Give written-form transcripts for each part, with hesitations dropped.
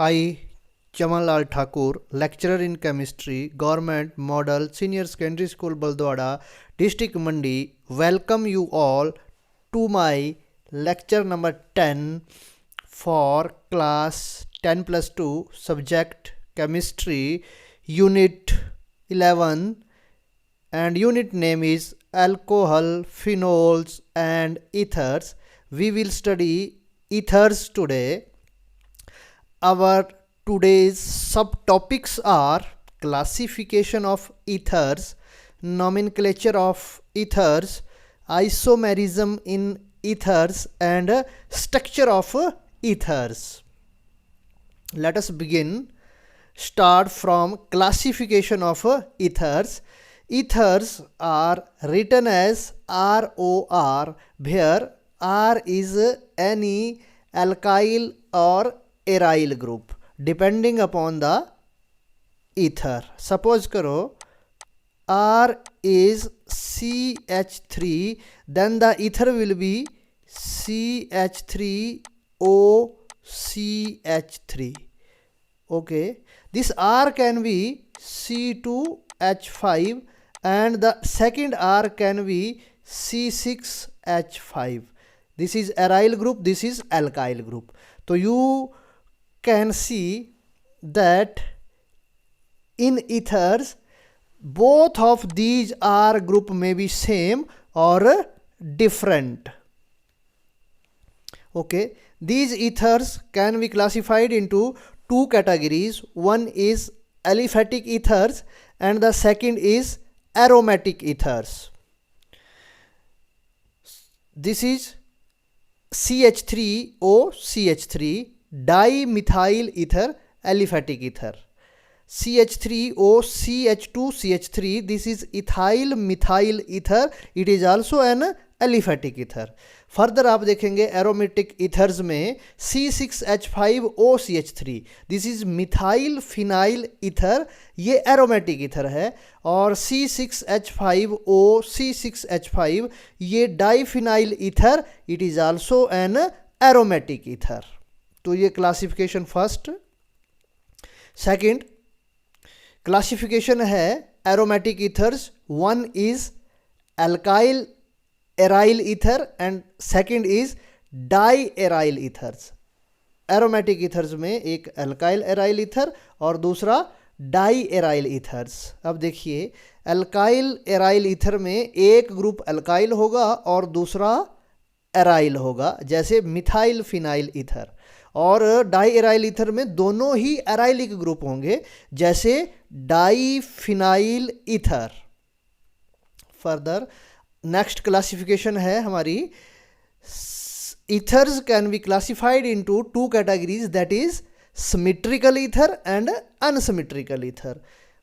I, Chaman Lal Thakur, lecturer in chemistry, Government Model Senior Secondary School, Baldwada, District Mandi, welcome you all to my lecture number 10 for class 10 plus 2 subject chemistry unit 11, and unit name is alcohol, phenols and ethers. We will study ethers today. Our today's subtopics are classification of ethers, nomenclature of ethers, isomerism in ethers and structure of ethers. Let us begin. Start from classification of ethers. Ethers are written as ROR, where R is any alkyl or aryl group depending upon the ether. Suppose karo R is CH3, then the ether will be CH3OCH3. Okay, this R can be C2H5 and the second R can be C6H5. This is aryl group, this is alkyl group. So you can see that in ethers both of these R group may be same or different. Okay, these ethers can be classified into two categories. One is aliphatic ethers and the second is aromatic ethers. This is CH3OCH3 dimethyl ether, aliphatic ether. CH3OCH2CH3, this is ethyl methyl ether, it is also an aliphatic ether. Further आप देखेंगे aromatic ethers में C6H5OCH3, this is methyl phenyl ether, ये aromatic ether है, और C6H5O C6H5 ये diphenyl ether, it is also an aromatic ether. तो ये classification first. Second classification है aromatic ethers. One is alkyl aryl ether and second is di aryl ethers. Aromatic ethers में एक alkyl aryl ether और दूसरा die aryl ethers. अब देखिए alkyl aryl ether में एक ग्रुप एल्काइल होगा और दूसरा एराइल होगा, जैसे मिथाइल फिनाइल ईथर, और डाई एराइल ईथर में दोनों ही एराइलिक ग्रुप होंगे, जैसे di phenyl ether. Further next classification है हमारी, ethers can be classified into two categories, that is symmetrical ether and unsymmetrical ether.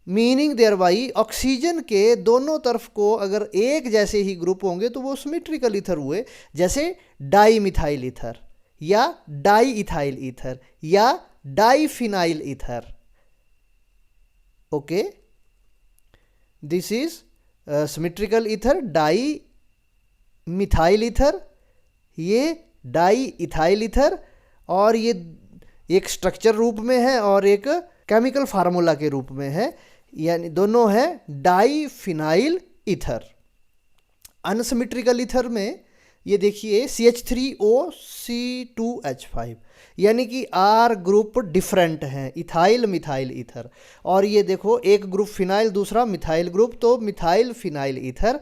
Meaning thereby oxygen के दोनों तरफ को अगर एक जैसे ही ग्रुप होंगे तो वो सिमेट्रिकल ईथर हुए, जैसे डाई मिथाइल ईथर या डाई इथाइल ईथर या di phenyl ether. Okay, this is symmetrical ether, di methyl ether, ये डाई इथाइल ईथर, और ये एक स्ट्रक्चर रूप में है और एक केमिकल फार्मूला के रूप में है, यानी दोनों है di phenyl ether. Unsymmetrical ether में ये देखिए CH3O C2H5, यानी कि R ग्रुप डिफरेंट हैं, इथाइल मिथाइल ईथर, और ये देखो एक ग्रुप फिनाइल दूसरा मिथाइल ग्रुप, तो मिथाइल फिनाइल ईथर.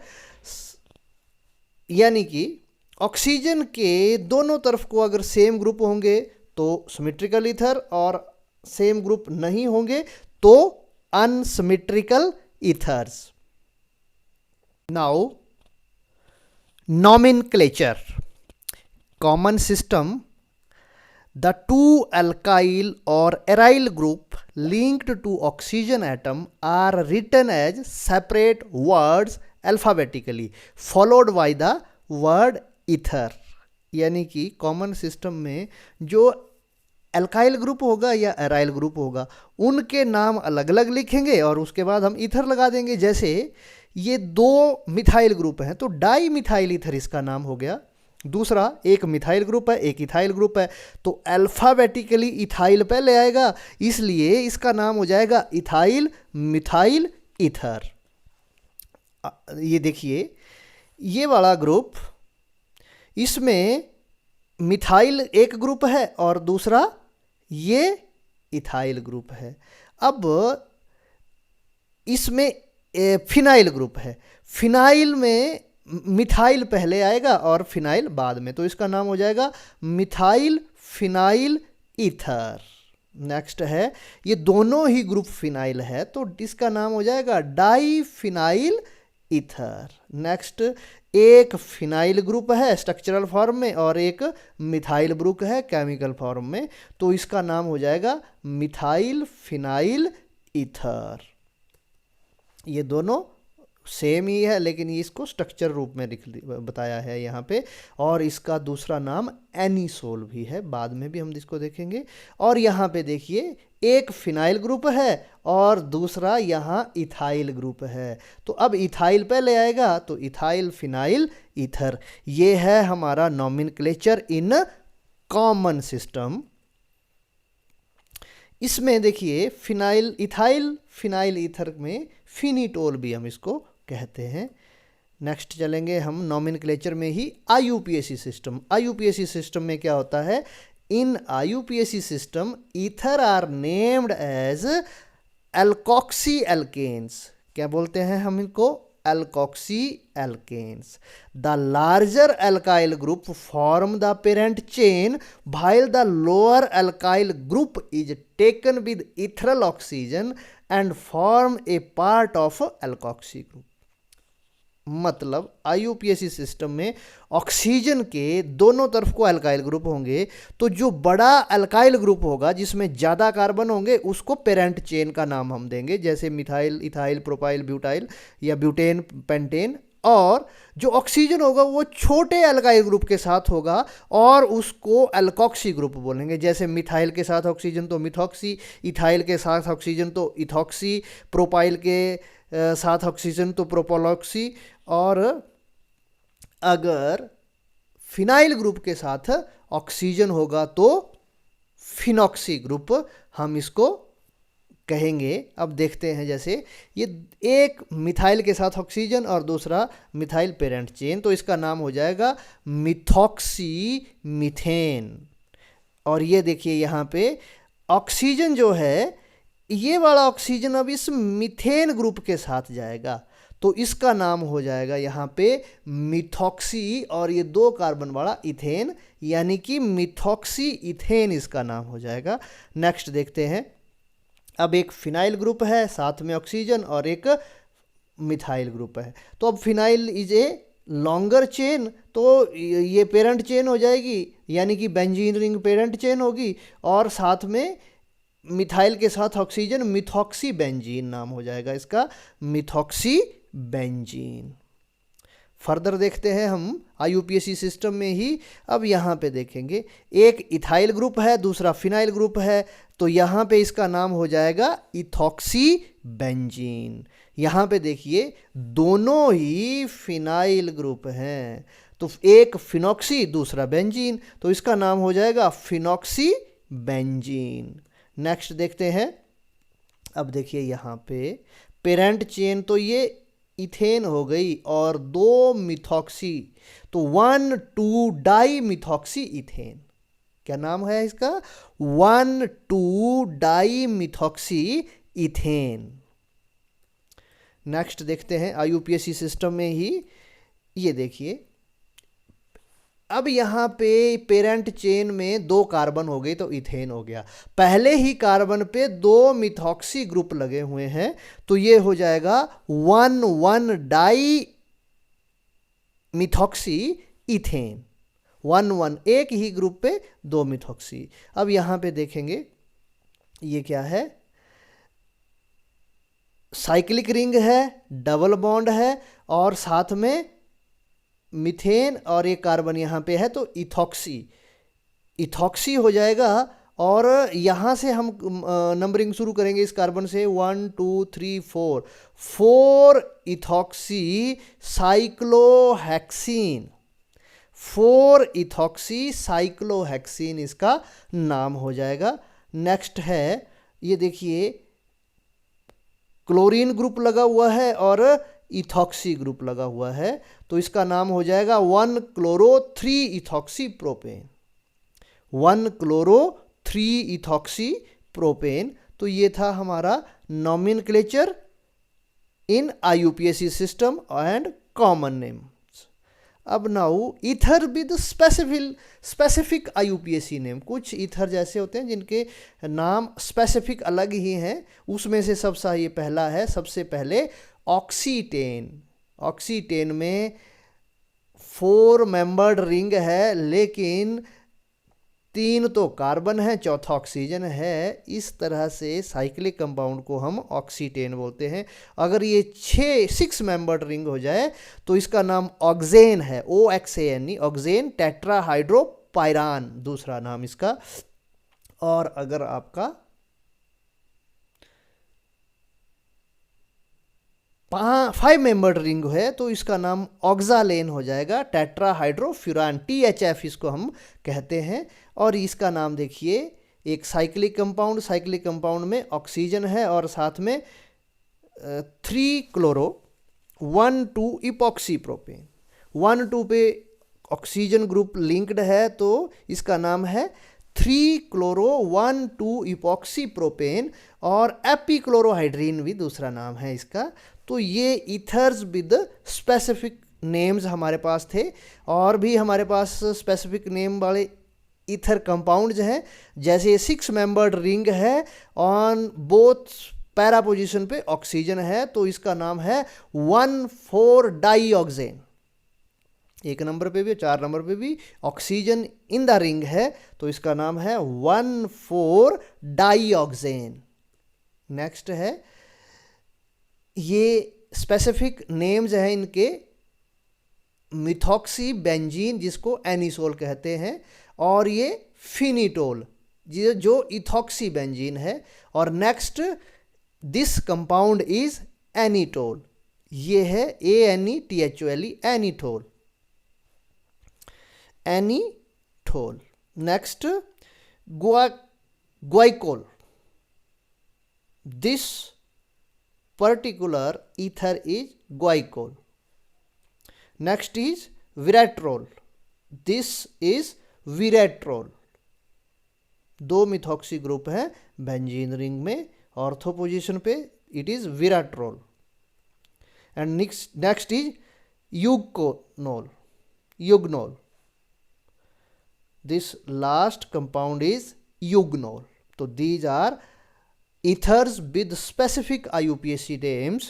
यानी कि ऑक्सीजन के दोनों तरफ को अगर सेम ग्रुप होंगे तो सिमेट्रिकल ईथर, और सेम ग्रुप नहीं होंगे तो unsymmetrical ethers. Now nomenclature. Common system, the two alkyl or aryl group linked to oxygen atom are written as separate words alphabetically followed by the word ether. यानी कि common system में जो alkyl group होगा या aryl group होगा उनके नाम अलग अलग लिखेंगे और उसके बाद हम ईथर लगा देंगे. जैसे ये दो मिथाइल ग्रुप हैं तो डाई मिथाइल ईथर इसका नाम हो गया, दूसरा एक मिथाइल ग्रुप है, एक इथाइल ग्रुप है, तो अल्फ़ाबेटिकली इथाइल पहले आएगा, इसलिए इसका नाम हो जाएगा इथाइल मिथाइल ईथर। ये देखिए ये वाला ग्रुप, इसमें मिथाइल एक ग्रुप है और दूसरा ये इथाइल ग्रुप है। अब इसमें फिनाइल ग्रुप है, फिनाइल में मिथाइल पहले आएगा और फिनाइल बाद में, तो इसका नाम हो जाएगा मिथाइल फिनाइल ईथर। नेक्स्ट है, ये दोनों ही ग्रुप फिनाइल है तो इसका नाम हो जाएगा डाई फिनाइल ईथर। नेक्स्ट, एक फिनाइल ग्रुप है स्ट्रक्चरल फॉर्म में और एक मिथाइल ग्रुप है केमिकल फॉर्म में, तो इसका नाम हो जाएगा मिथाइल फिनाइल ईथर। ये दोनों सेम ही है लेकिन ये इसको स्ट्रक्चर रूप में बताया है यहाँ पे, और इसका दूसरा नाम एनिसोल भी है, बाद में भी हम इसको देखेंगे। और यहाँ पे देखिए एक फिनाइल ग्रुप है और दूसरा यहाँ इथाइल ग्रुप है, तो अब इथाइल पहले आएगा तो इथाइल फिनाइल ईथर। ये है हमारा नॉमेनक्लेचर इन कॉमन सिस्टम। इसमें देखिए फिनाइल इथाइल फिनाइल ईथर में फिनिटोल भी हम इसको कहते हैं। नेक्स्ट चलेंगे हम नॉमेनक्लेचर में ही आईयूपीएसी सिस्टम। आईयूपीएसी सिस्टम में क्या होता है, in IUPAC system ethers are named as alkoxy alkanes. क्या बोलते हैं हम इनको, alkoxy alkanes. The larger alkyl group form the parent chain while the lower alkyl group is taken with ethyl oxygen and form a part of alkoxy group। मतलब IUPAC system में oxygen के दोनों तरफ को अल्काइल ग्रुप होंगे, तो जो बड़ा अल्काइल ग्रुप होगा जिसमें ज़्यादा कार्बन होंगे उसको पेरेंट चेन का नाम हम देंगे, जैसे मिथाइल इथाइल प्रोपाइल ब्यूटाइल या ब्यूटेन पेंटेन। और जो ऑक्सीजन होगा वो छोटे अल्काइल ग्रुप के साथ होगा और उसको अल्कोक्सी ग्रुप बोलेंगे, जैसे मिथाइल के साथ ऑक्सीजन तो मिथॉक्सी, इथाइल के साथ ऑक्सीजन तो इथॉक्सी, प्रोपाइल के साथ ऑक्सीजन तो प्रोपोलॉक्सी, और अगर फिनाइल ग्रुप के साथ ऑक्सीजन होगा तो फिनॉक्सी ग्रुप हम इसको कहेंगे। अब देखते हैं, जैसे ये एक मिथाइल के साथ ऑक्सीजन और दूसरा मिथाइल पेरेंट चेन, तो इसका नाम हो जाएगा मिथॉक्सी मीथेन। और ये देखिए यहाँ पे ऑक्सीजन जो है, ये वाला ऑक्सीजन अब इस मीथेन ग्रुप के साथ जाएगा तो इसका नाम हो जाएगा यहाँ पे मिथॉक्सी, और ये 2 कार्बन वाला इथेन यानी कि मिथॉक्सी इथेन इसका नाम हो जाएगा। नेक्स्ट देखते हैं, अब एक फिनाइल ग्रुप है साथ में ऑक्सीजन और एक मिथाइल ग्रुप है, तो अब phenyl is a longer chain, तो ये पेरेंट चेन हो जाएगी यानी कि बेंजीन रिंग पेरेंट चेन होगी, और साथ में मिथाइल के साथ ऑक्सीजन मिथॉक्सी बेंजीन नाम हो जाएगा इसका, मिथॉक्सी बेंजीन। फर्दर देखते हैं हम आईयूपीएसी सिस्टम में ही। अब यहाँ पे देखेंगे एक इथाइल ग्रुप है दूसरा फिनाइल ग्रुप है, तो यहाँ पे इसका नाम हो जाएगा इथॉक्सी बेंजीन। यहाँ पे देखिए दोनों ही फिनाइल ग्रुप हैं, तो एक फिनॉक्सी दूसरा बेंजीन, तो इसका नाम हो जाएगा फिनॉक्सी बेंजीन। नेक्स्ट देखते हैं, अब देखिए यहाँ पे पेरेंट चेन तो ये इथेन हो गई और 2 मिथॉक्सी, तो 1,2 डाई मिथॉक्सी इथेन। क्या नाम है इसका, 1,2 डाई मिथॉक्सी इथेन। नेक्स्ट देखते हैं आईयूपीएसी सिस्टम में ही, ये देखिए अब यहाँ पे पेरेंट चेन में 2 कार्बन हो गए तो इथेन हो गया, पहले ही कार्बन पे 2 मिथॉक्सी ग्रुप लगे हुए हैं तो ये हो जाएगा 1,1 डाई मिथॉक्सी इथेन। 1,1 एक ही ग्रुप पे 2 मिथॉक्सी। अब यहाँ पे देखेंगे ये क्या है, साइक्लिक रिंग है, डबल बॉन्ड है और साथ में मिथेन और एक कार्बन यहाँ पे है तो इथॉक्सी हो जाएगा। और यहाँ से हम नंबरिंग शुरू करेंगे इस कार्बन से 1 2 3 4 इथॉक्सी साइक्लोहेक्सीन, 4 इथॉक्सी साइक्लोहेक्सीन इसका नाम हो जाएगा। नेक्स्ट है, ये देखिए क्लोरीन ग्रुप लगा हुआ है और इथॉक्सी ग्रुप लगा हुआ है, तो इसका नाम हो जाएगा 1 chloro 3 ethoxy propane. 1 chloro 3 ethoxy propane. तो ये था हमारा nomenclature in IUPAC system and common names. अब now ether with specific IUPAC name. कुछ ईथर जैसे होते हैं जिनके नाम स्पेसिफिक अलग ही हैं, उसमें से सबसे पहला है, सबसे पहले ऑक्सीटेन। ऑक्सीटेन में 4 मेंबर्ड रिंग है, लेकिन 3 तो कार्बन है, चौथा ऑक्सीजन है। इस तरह से साइक्लिक कंपाउंड को हम ऑक्सीटेन बोलते हैं। अगर ये 6 मेंबर्ड रिंग हो जाए तो इसका नाम ऑक्सेन है, OXANE, ऑक्सेन टेट्राहाइड्रोपाइरान दूसरा नाम इसका। और अगर आपका 5 मेंबर्ड रिंग है तो इसका नाम ऑक्सालेन हो जाएगा, टेट्राहाइड्रोफ्यूरान, THF इसको हम कहते हैं। और इसका नाम देखिए, एक साइक्लिक कंपाउंड में ऑक्सीजन है और साथ में 3 क्लोरो 1,2 इपॉक्सी प्रोपेन। 1,2 पे ऑक्सीजन ग्रुप लिंक्ड है तो इसका नाम है 3 क्लोरो 1,2 इपॉक्सी प्रोपेन। और एपीक्लोरोहाइड्रीन भी दूसरा नाम है इसका। तो ये ईथर्स विद स्पेसिफिक नेम्स हमारे पास थे। और भी हमारे पास स्पेसिफिक नेम वाले ईथर कंपाउंड्स हैं, जैसे 6 मेंबर्ड रिंग है, ऑन बोथ पैरा पोजीशन पे ऑक्सीजन है, तो इसका नाम है 1,4 डाईऑक्सेन। 1 नंबर पे भी 4 नंबर पे भी ऑक्सीजन इन द रिंग है, तो इसका नाम है 1,4 डाईऑक्सेन। नेक्स्ट है, ये स्पेसिफिक नेम्स हैं इनके, मिथॉक्सी बेंजीन जिसको एनिसोल कहते हैं, और ये फिनिटोल जो इथॉक्सी बेंजीन है। और next, this compound is anethole, ये है ANETHOLE, anethole, anethole. Next, guaiacol, this particular ether is guaicol. Next is viratrol, this is viratrol। 2 methoxy group है बेंजीन रिंग में, ऑर्थो पोजीशन पे it is veratrole. And next is eugenol, this last compound is eugenol. तो these are ethers with specific IUPAC names.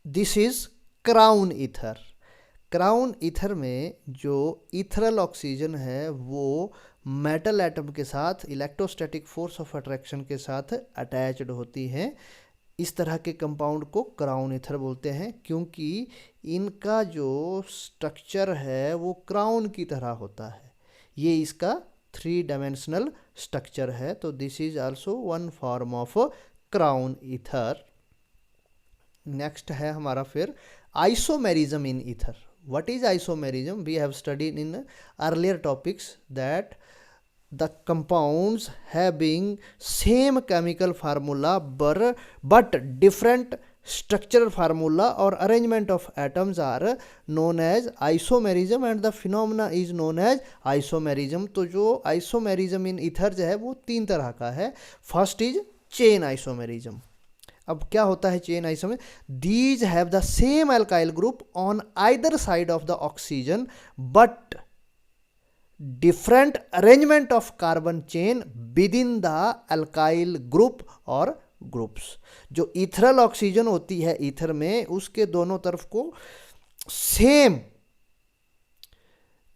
This is crown ether. Crown ether में जो ethereal oxygen है वो metal atom के साथ electrostatic force of attraction के साथ attached होती हैं। इस तरह के कंपाउंड को क्राउन ईथर बोलते हैं, क्योंकि इनका जो स्ट्रक्चर है वो क्राउन की तरह होता है। ये इसका 3 डायमेंशनल स्ट्रक्चर है। तो this is also one form of crown ether. Next है हमारा फिर isomerism in ether. What is isomerism? We have studied in earlier topics that the compounds having same chemical formula but different structural formula or arrangement of atoms are known as isomerism and the phenomena is known as isomerism। तो जो isomerism in ethers है वो 3 तरह का है। First is chain isomerism. अब क्या होता है chain isomerism? These have the same alkyl group on either side of the oxygen but different arrangement of carbon chain with in the alkyl group और ग्रुप्स। जो इथरल ऑक्सीजन होती है ether में, उसके दोनों तरफ को सेम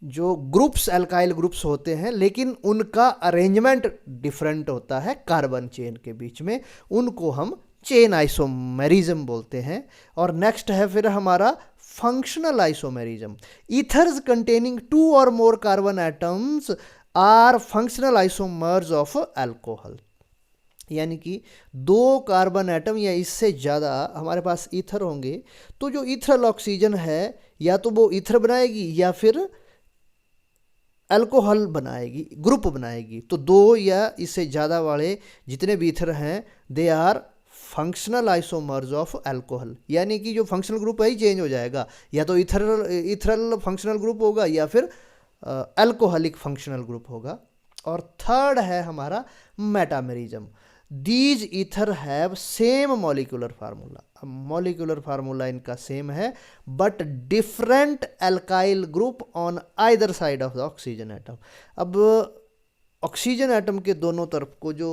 जो ग्रुप्स अल्काइल ग्रुप्स होते हैं, लेकिन उनका अरेंजमेंट डिफरेंट होता है कार्बन चेन के बीच में, उनको हम चेन आइसोमेरिज्म बोलते हैं। और नेक्स्ट है फिर हमारा फंक्शनल आइसोमेरिज्म। ईथर्स कंटेनिंग 2 और more carbon atoms are functional isomers of alcohol. यानी कि 2 कार्बन एटम या इससे ज़्यादा हमारे पास ईथर होंगे तो जो ईथरल ऑक्सीजन है या तो वो ईथर बनाएगी या फिर अल्कोहल बनाएगी, ग्रुप बनाएगी। तो 2 या इससे ज़्यादा वाले जितने भी ईथर हैं they are functional isomers of alcohol, यानी कि जो फंक्शनल ग्रुप है ही चेंज हो जाएगा, या तो इथरल फंक्शनल ग्रुप होगा या फिर अल्कोहलिक फंक्शनल ग्रुप होगा। और थर्ड है हमारा metamerism. These ether have same molecular formula. अब मॉलिक्यूलर फार्मूला इनका सेम है but different alkyl group on either side of the oxygen atom. अब ऑक्सीजन एटम के दोनों तरफ को जो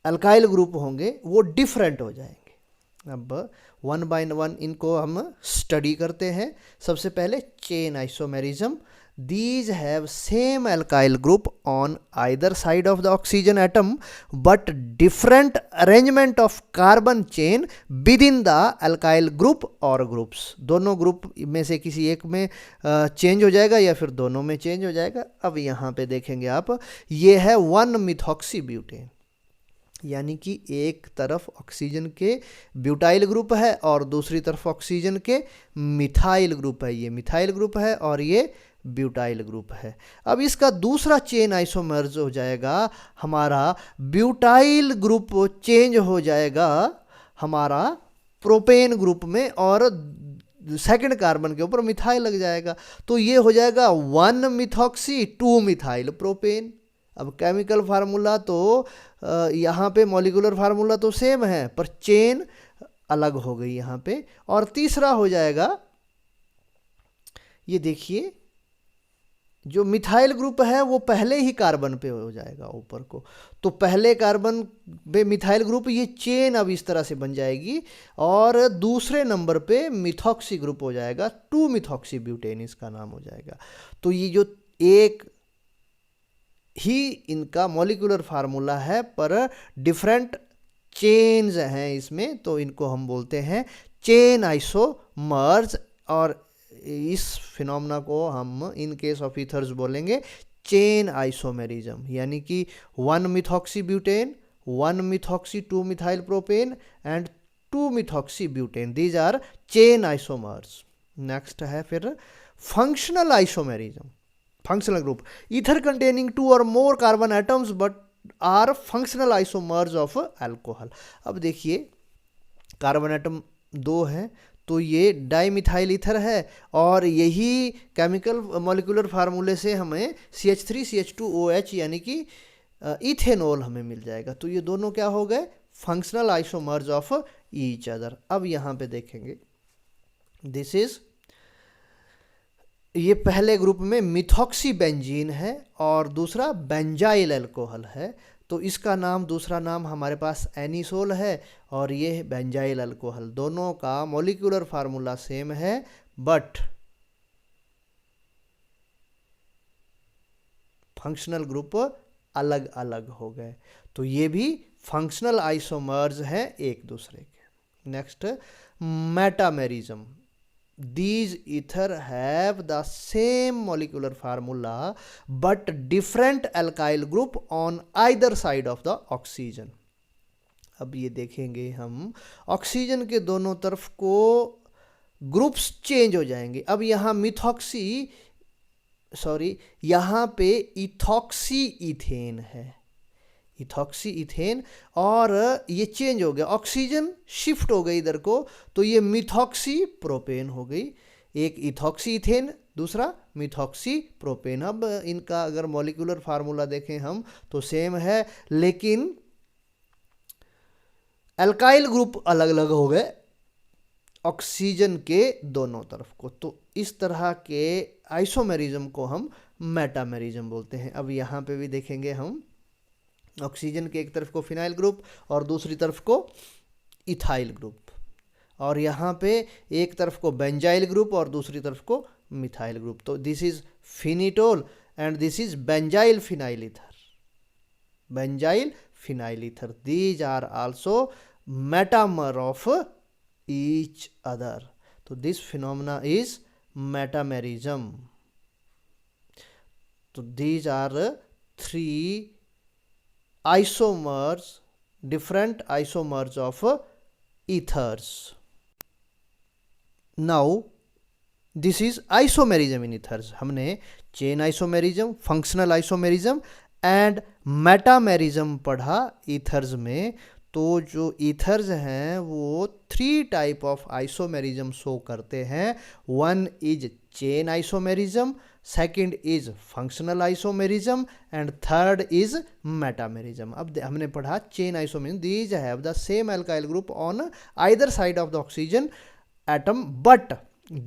अल्काइल ग्रुप होंगे वो डिफरेंट हो जाएंगे। अब 1 बाय 1 इनको हम स्टडी करते हैं। सबसे पहले chain isomerism. These have same alkyl group on either side of the oxygen atom but different arrangement of carbon chain within the alkyl group or groups। दोनों ग्रुप में से किसी एक में चेंज हो जाएगा या फिर दोनों में चेंज हो जाएगा। अब यहाँ पे देखेंगे आप, ये है 1 मिथॉक्सी ब्यूटेन, यानी कि एक तरफ ऑक्सीजन के ब्यूटाइल ग्रुप है और दूसरी तरफ ऑक्सीजन के मिथाइल ग्रुप है। ये मिथाइल ग्रुप है और ये ब्यूटाइल ग्रुप है। अब इसका दूसरा चेन आइसोमर्स हो जाएगा, हमारा ब्यूटाइल ग्रुप चेंज हो जाएगा हमारा प्रोपेन ग्रुप में और सेकंड कार्बन के ऊपर मिथाइल लग जाएगा। तो ये हो जाएगा 1 मिथॉक्सी 2 मिथाइल प्रोपेन। अब केमिकल फार्मूला तो यहाँ पे मॉलिक्यूलर फार्मूला तो सेम है पर चेन अलग हो गई यहाँ पे। और तीसरा हो जाएगा, ये देखिए जो मिथाइल ग्रुप है वो पहले ही कार्बन पे हो जाएगा ऊपर को, तो पहले कार्बन पे मिथाइल ग्रुप, ये चेन अब इस तरह से बन जाएगी और दूसरे नंबर पे मिथॉक्सी ग्रुप हो जाएगा, 2 मिथॉक्सी ब्यूटेन इसका नाम हो जाएगा। तो ये जो एक ही इनका मॉलिक्यूलर फार्मूला है पर डिफरेंट चेन्स हैं इसमें, तो इनको हम बोलते हैं चेन आइसोमर्स। और इस फिनोमेना को हम इन केस ऑफ ईथर्स बोलेंगे चेन आइसोमेरिज्म, यानी कि 1 methoxy butane, 1 methoxy 2 methyl propane and 2 methoxy butane, these are chain isomers. Next है फिर functional isomerism. Functional group, ether containing 2 और more carbon atoms but are functional isomers of alcohol. अब देखिए carbon atom 2 हैं तो ये डाईमिथाइल ईथर है और यही केमिकल मॉलिक्यूलर फार्मूले से हमें CH3CH2OH यानी कि इथेनॉल हमें मिल जाएगा। तो ये दोनों क्या हो गए, functional isomers of each other. अब यहाँ पे देखेंगे दिस इज, ये पहले ग्रुप में मिथॉक्सी बेंजीन है और दूसरा बेंजाइल अल्कोहल है, तो इसका नाम, दूसरा नाम हमारे पास एनिसोल है और ये बेंजाइल अल्कोहल। दोनों का मॉलिक्यूलर फार्मूला सेम है बट फंक्शनल ग्रुप अलग अलग हो गए, तो ये भी फंक्शनल आइसोमर्स हैं एक दूसरे के। Next metamerism. These ether have the same molecular formula but different alkyl group on either side of the oxygen। अब ये देखेंगे हम ऑक्सीजन के दोनों तरफ को ग्रुप्स चेंज हो जाएंगे। अब यहाँ यहाँ पे इथॉक्सी इथेन है, इथॉक्सी इथेन, और ये चेंज हो गया, ऑक्सीजन शिफ्ट हो गई इधर को, तो ये मिथॉक्सी प्रोपेन हो गई। एक इथॉक्सी इथेन, दूसरा मिथॉक्सी प्रोपेन। अब इनका अगर मॉलिक्यूलर फार्मूला देखें हम तो सेम है लेकिन अल्काइल ग्रुप अलग अलग हो गए ऑक्सीजन के दोनों तरफ को। तो इस तरह के आइसोमेरिज्म को हम मेटामेरिज्म बोलते हैं। अब यहाँ पे भी देखेंगे हम ऑक्सीजन के एक तरफ को फिनाइल ग्रुप और दूसरी तरफ को इथाइल ग्रुप, और यहाँ पे एक तरफ को बेंजाइल ग्रुप और दूसरी तरफ को मिथाइल ग्रुप। तो this is phenetole and this is benzyl phenyl ether, benzyl phenyl ether. These are also metamer of each other. तो दिस फिनोमेना इज मेटामेरिज्म। तो these are 3 isomers, different isomers of ethers. Now this is isomerism in ethers. हमने chain isomerism, functional isomerism and metamerism पढ़ा ethers में. तो जो ethers हैं वो 3 type of isomerism show करते हैं. One is chain isomerism, second is functional isomerism and third is metamerism. अब हमने पढ़ा chain isomerism. These have the same alkyl group on either side of the oxygen atom but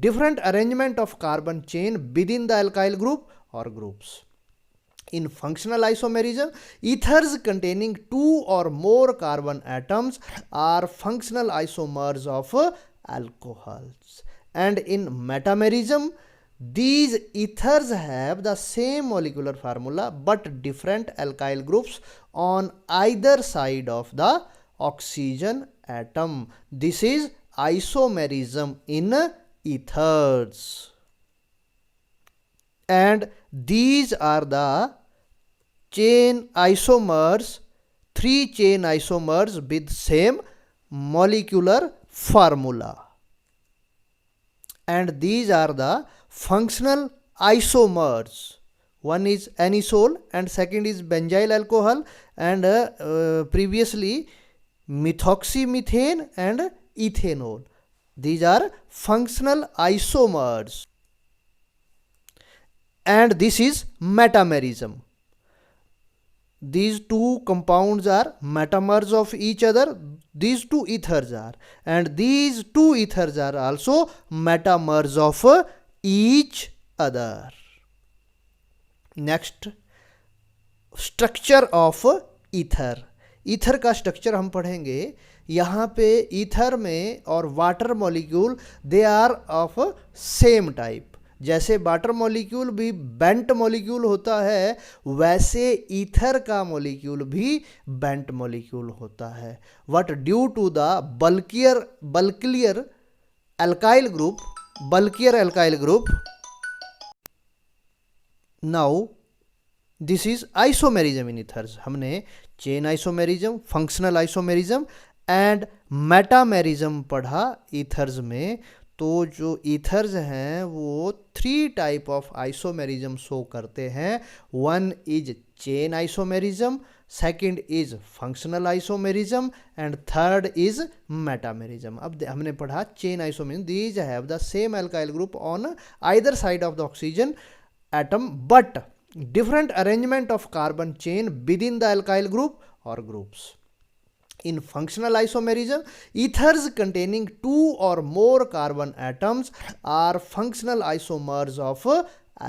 different arrangement of carbon chain within the alkyl group or groups. In functional isomerism, ethers containing 2 or more carbon atoms are functional isomers of alcohols. And in metamerism, these ethers have the same molecular formula but different alkyl groups on either side of the oxygen atom. This is isomerism in ethers. And these are the chain isomers, 3 chain isomers with same molecular formula. And these are the functional isomers. One is anisole and second is benzyl alcohol, and previously methoxymethane and ethanol. These are functional isomers. And this is metamerism. These two compounds are metamers of each other. These two ethers are, and these two ethers are also metamers of each other. Next, structure of ether. Ether का structure हम पढ़ेंगे. यहाँ पे ether में और water molecule they are of same type. जैसे water molecule भी bent molecule होता है, वैसे ईथर का मॉलिक्यूल भी बेंट मॉलिक्यूल होता है. What due to the bulkier alkyl group. Now this is isomerism in ethers. हमने chain isomerism, functional isomerism and metamerism पढ़ा ईथर्स में. तो जो ईथर्स हैं वो 3 टाइप ऑफ आइसोमेरिज्म शो करते हैं. One is chain isomerism, second is functional isomerism and third is metamerism. अब हमने पढ़ा chain isomerism. These have the same alkyl group on either side of the oxygen atom but different arrangement of carbon chain within the alkyl group or groups. In functional isomerism, ethers containing 2 or more carbon atoms are functional isomers of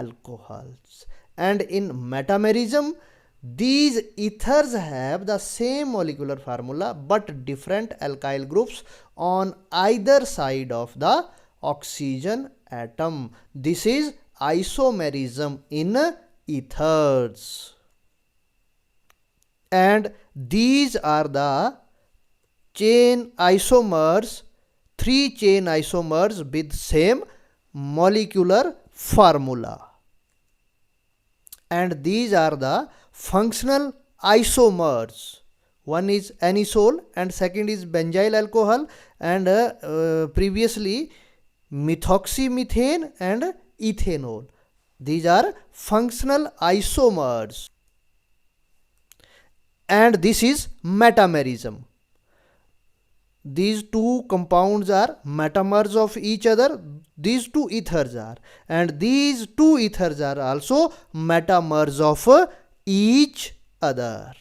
alcohols. And in metamerism, these ethers have the same molecular formula but different alkyl groups on either side of the oxygen atom. This is isomerism in ethers. And these are the chain isomers, 3 chain isomers with same molecular formula. And these are the functional isomers. One is anisole and second is benzyl alcohol, and previously methoxymethane and ethanol. These are functional isomers. And this is metamerism. These two compounds are metamers of each other. These two ethers are, and these two ethers are also metamers of each other.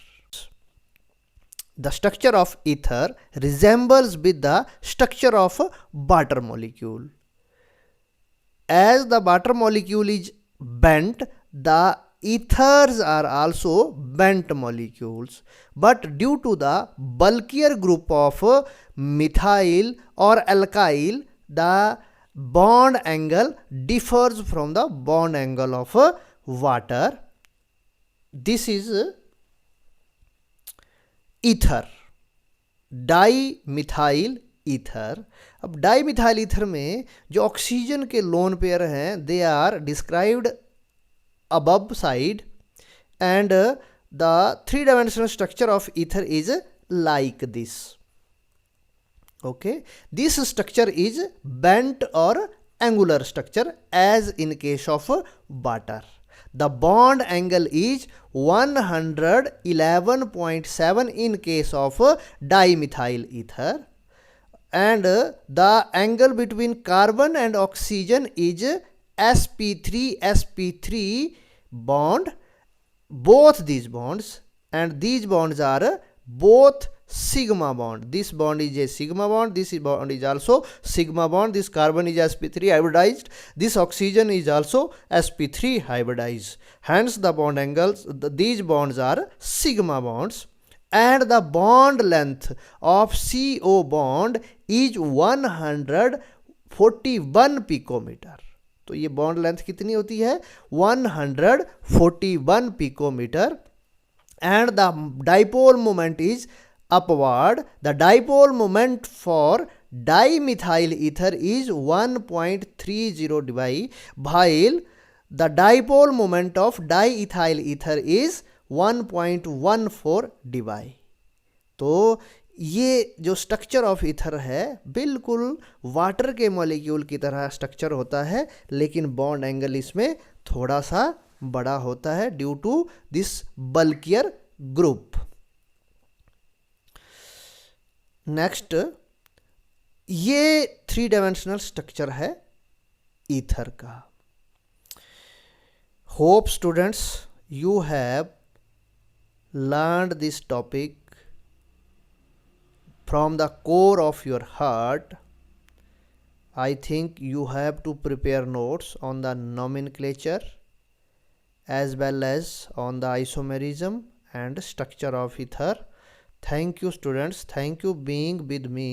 The structure of ether resembles with the structure of water molecule. As the water molecule is bent, the ethers are also bent molecules, but due to the bulkier group of methyl or alkyl, the bond angle differs from the bond angle of water. This is ether, dimethyl ether. अब dimethyl ether में जो oxygen के lone pair हैं they are described above side. and the three-dimensional structure of ether is like this. Okay, this structure is bent or angular structure as in case of water. The bond angle is 111.7 in case of dimethyl ether, and the angle between carbon and oxygen is sp3 bond. Both these bonds, and these bonds are both sigma bond. This bond is a sigma bond, this bond is also sigma bond. This carbon is sp3 hybridized, this oxygen is also sp3 hybridized. Hence the bond angles, these bonds are sigma bonds, and the bond length of CO bond is 141 picometer. तो ये bond length कितनी होती है? 141 picometre. And the dipole moment is upward. The dipole moment for dimethyl ether is 1.30 dBi, while the dipole moment of diethyl ether is 1.14 dBi. तो ये जो structure of ether है बिल्कुल वाटर के मॉलिक्यूल की तरह स्ट्रक्चर होता है, लेकिन बॉन्ड एंगल इसमें थोड़ा सा बड़ा होता है due to this bulkier group. Next, ये थ्री डायमेंशनल स्ट्रक्चर है ईथर का. Hope students you have learned this topic from the core of your heart. I think you have to prepare notes on the nomenclature as well as on the isomerism and structure of ether. Thank you students, thank you being with me.